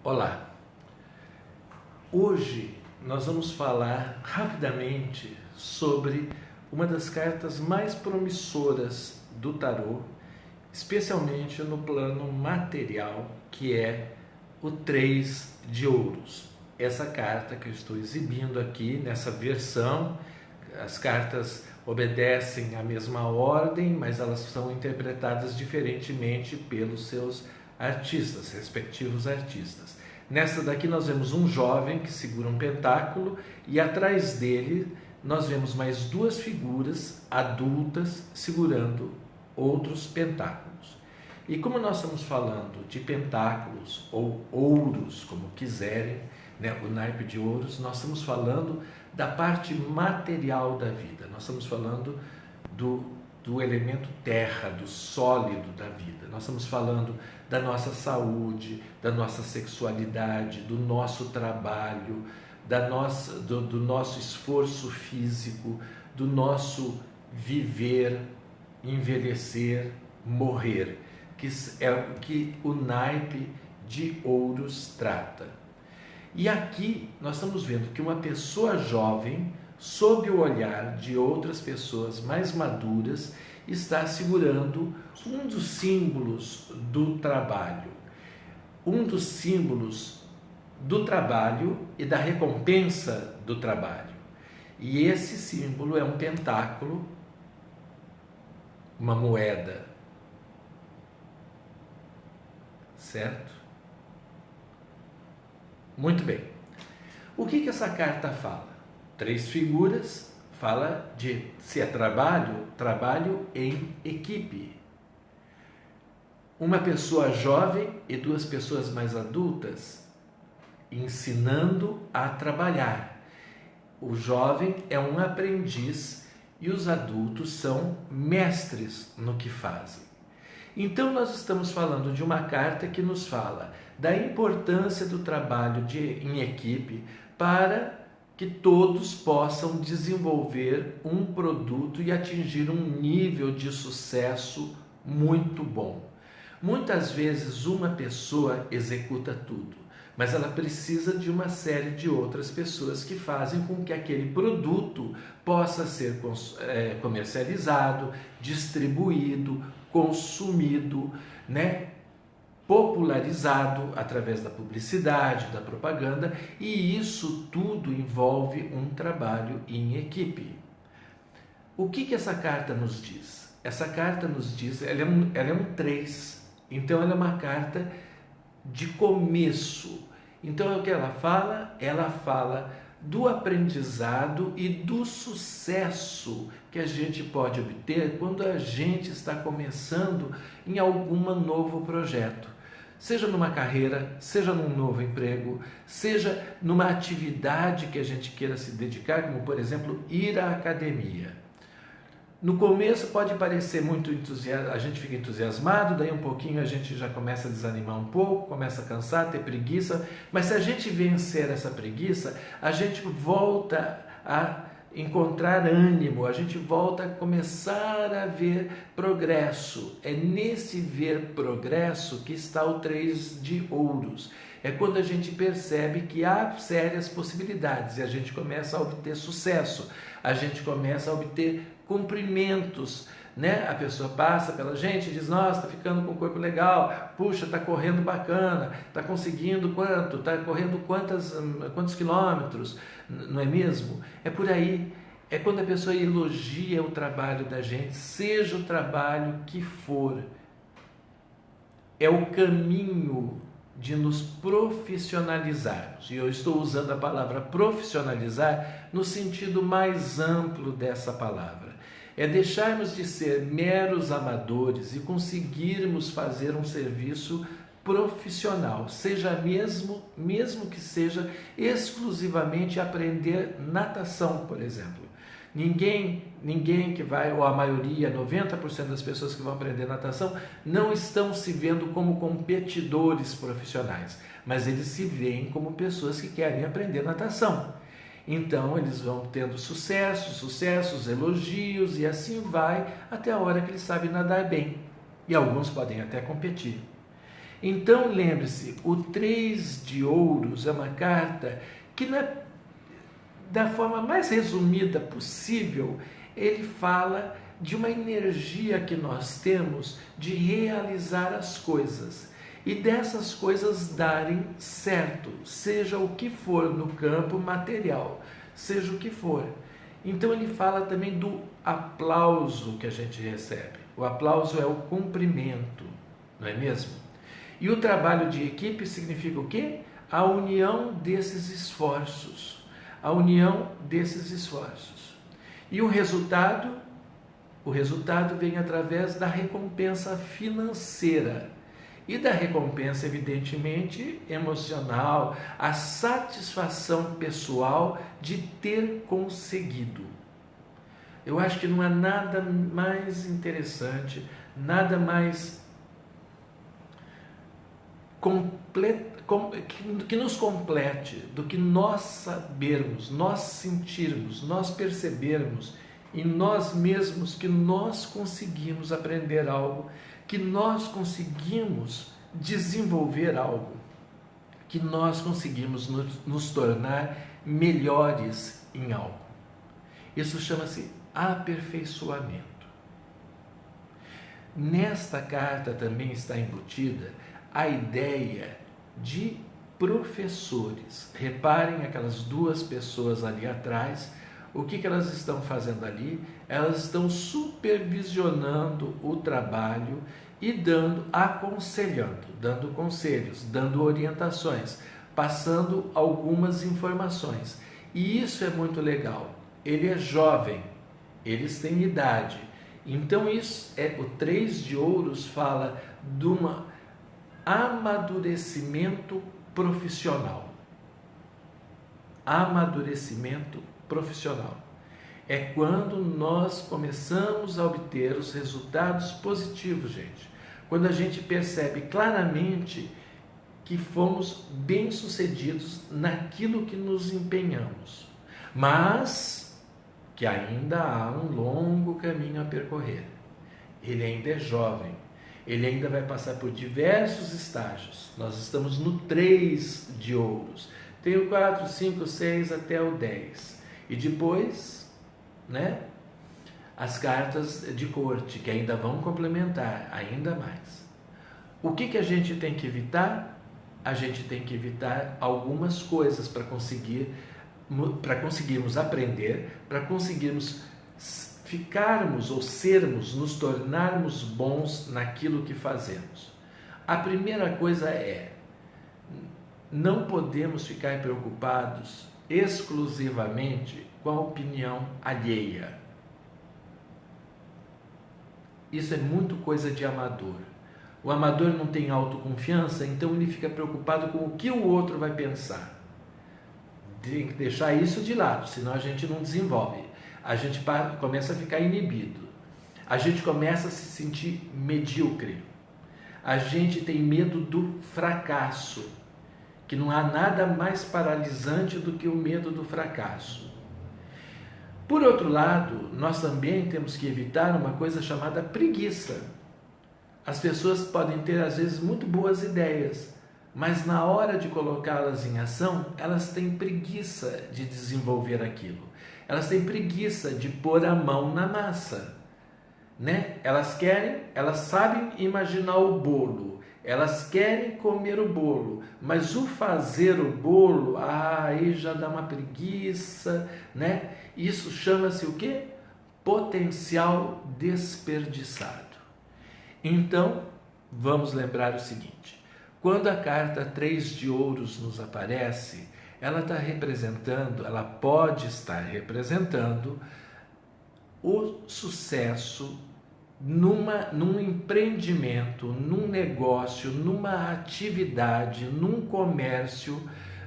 Olá, hoje nós vamos falar rapidamente sobre uma das cartas mais promissoras do tarô, especialmente no plano material, que é o 3 de ouros. Essa carta que eu estou exibindo aqui nessa versão, as cartas obedecem à mesma ordem, mas elas são interpretadas diferentemente pelos seus artistas, respectivos artistas. Nessa daqui nós vemos um jovem que segura um pentáculo e atrás dele nós vemos mais duas figuras adultas segurando outros pentáculos. E como nós estamos falando de pentáculos ou ouros, como quiserem, né, o naipe de ouros, nós estamos falando da parte material da vida, nós estamos falando do elemento terra, do sólido da vida. Nós estamos falando da nossa saúde, da nossa sexualidade, do nosso trabalho, do nosso esforço físico, do nosso viver, envelhecer, morrer, que é o que o naipe de ouros trata. E aqui nós estamos vendo que uma pessoa jovem, sob o olhar de outras pessoas mais maduras, está segurando um dos símbolos do trabalho. Um dos símbolos do trabalho e da recompensa do trabalho. E esse símbolo é um pentáculo, uma moeda. Certo? Muito bem. O que essa carta fala? 3 figuras, fala de se é trabalho em equipe. Uma pessoa jovem e 2 pessoas mais adultas ensinando a trabalhar. O jovem é um aprendiz e os adultos são mestres no que fazem. Então nós estamos falando de uma carta que nos fala da importância do trabalho em equipe para que todos possam desenvolver um produto e atingir um nível de sucesso muito bom. Muitas vezes uma pessoa executa tudo, mas ela precisa de uma série de outras pessoas que fazem com que aquele produto possa ser comercializado, distribuído, consumido, né? Popularizado através da publicidade, da propaganda, e isso tudo envolve um trabalho em equipe. O que essa carta nos diz? Essa carta nos diz, ela é um 3, então ela é uma carta de começo. Então é o que ela fala do aprendizado e do sucesso que a gente pode obter quando a gente está começando em algum novo projeto. Seja numa carreira, seja num novo emprego, seja numa atividade que a gente queira se dedicar, como por exemplo ir à academia. No começo pode parecer muito entusiasmado, a gente fica entusiasmado, daí um pouquinho a gente já começa a desanimar um pouco, começa a cansar, ter preguiça, mas se a gente vencer essa preguiça, a gente volta a encontrar ânimo, a gente volta a começar a ver progresso. É nesse ver progresso que está o 3 de ouros. É quando a gente percebe que há sérias possibilidades e a gente começa a obter sucesso, a gente começa a obter cumprimentos, né? A pessoa passa pela gente e diz, nossa, está ficando com o corpo legal, puxa, está correndo bacana, está conseguindo quanto, está correndo quantos quilômetros, não é mesmo? É por aí, é quando a pessoa elogia o trabalho da gente, seja o trabalho que for, é o caminho de nos profissionalizarmos. E eu estou usando a palavra profissionalizar no sentido mais amplo dessa palavra. É deixarmos de ser meros amadores e conseguirmos fazer um serviço profissional, seja mesmo que seja exclusivamente aprender natação, por exemplo. Ninguém que vai, ou a maioria, 90% das pessoas que vão aprender natação, não estão se vendo como competidores profissionais, mas eles se veem como pessoas que querem aprender natação. Então eles vão tendo sucessos, elogios e assim vai até a hora que eles sabem nadar bem. E alguns podem até competir. Então, lembre-se, o 3 de ouros é uma carta que, da forma mais resumida possível, ele fala de uma energia que nós temos de realizar as coisas e dessas coisas darem certo, seja o que for no campo material, seja o que for. Então ele fala também do aplauso que a gente recebe. O aplauso é o cumprimento, não é mesmo? E o trabalho de equipe significa o quê? A união desses esforços. A união desses esforços. E o resultado vem através da recompensa financeira e da recompensa, evidentemente, emocional, a satisfação pessoal de ter conseguido. Eu acho que não há nada mais interessante, nada mais que nos complete do que nós sabermos, nós sentirmos, nós percebermos em nós mesmos que nós conseguimos aprender algo, que nós conseguimos desenvolver algo, que nós conseguimos nos tornar melhores em algo. Isso chama-se aperfeiçoamento. Nesta carta também está embutida a ideia de professores. Reparem aquelas duas pessoas ali atrás. O que elas estão fazendo ali? Elas estão supervisionando o trabalho e aconselhando, dando conselhos, dando orientações, passando algumas informações. E isso é muito legal. Ele é jovem, eles têm idade. Então isso o 3 de ouros fala de um amadurecimento profissional. Amadurecimento profissional. É quando nós começamos a obter os resultados positivos, gente. Quando a gente percebe claramente que fomos bem-sucedidos naquilo que nos empenhamos. Mas que ainda há um longo caminho a percorrer. Ele ainda é jovem. Ele ainda vai passar por diversos estágios. Nós estamos no 3 de ouros. Tem o 4, 5, 6 até o 10. E depois, as cartas de corte, que ainda vão complementar ainda mais. O que a gente tem que evitar? A gente tem que evitar algumas coisas para conseguirmos aprender, para conseguirmos ficarmos ou sermos, nos tornarmos bons naquilo que fazemos. A primeira coisa não podemos ficar preocupados exclusivamente com a opinião alheia. Isso é muito coisa de amador. O amador não tem autoconfiança, então ele fica preocupado com o que o outro vai pensar. Tem que deixar isso de lado, senão a gente não desenvolve. A gente começa a ficar inibido. A gente começa a se sentir medíocre. A gente tem medo do fracasso, que não há nada mais paralisante do que o medo do fracasso. Por outro lado, nós também temos que evitar uma coisa chamada preguiça. As pessoas podem ter, às vezes, muito boas ideias, mas na hora de colocá-las em ação, elas têm preguiça de desenvolver aquilo. Elas têm preguiça de pôr a mão na massa, Elas sabem imaginar o bolo, elas querem comer o bolo, mas o fazer o bolo, aí já dá uma preguiça, Isso chama-se o quê? Potencial desperdiçado. Então, vamos lembrar o seguinte: quando a carta 3 de ouros nos aparece, ela pode estar representando o sucesso num empreendimento, num negócio, numa atividade, num comércio,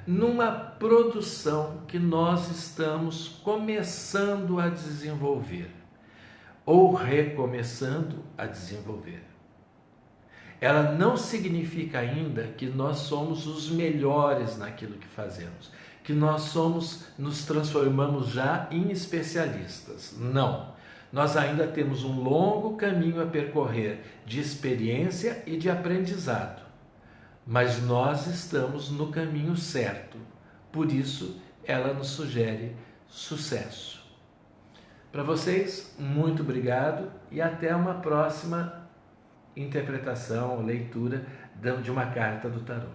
numa produção que nós estamos começando a desenvolver ou recomeçando a desenvolver. Ela não significa ainda que nós somos os melhores naquilo que fazemos, que nós nos transformamos já em especialistas. Não. Nós ainda temos um longo caminho a percorrer de experiência e de aprendizado. mas nós estamos no caminho certo. Por isso, ela nos sugere sucesso. Para vocês, muito obrigado e até uma próxima interpretação, leitura de uma carta do tarô.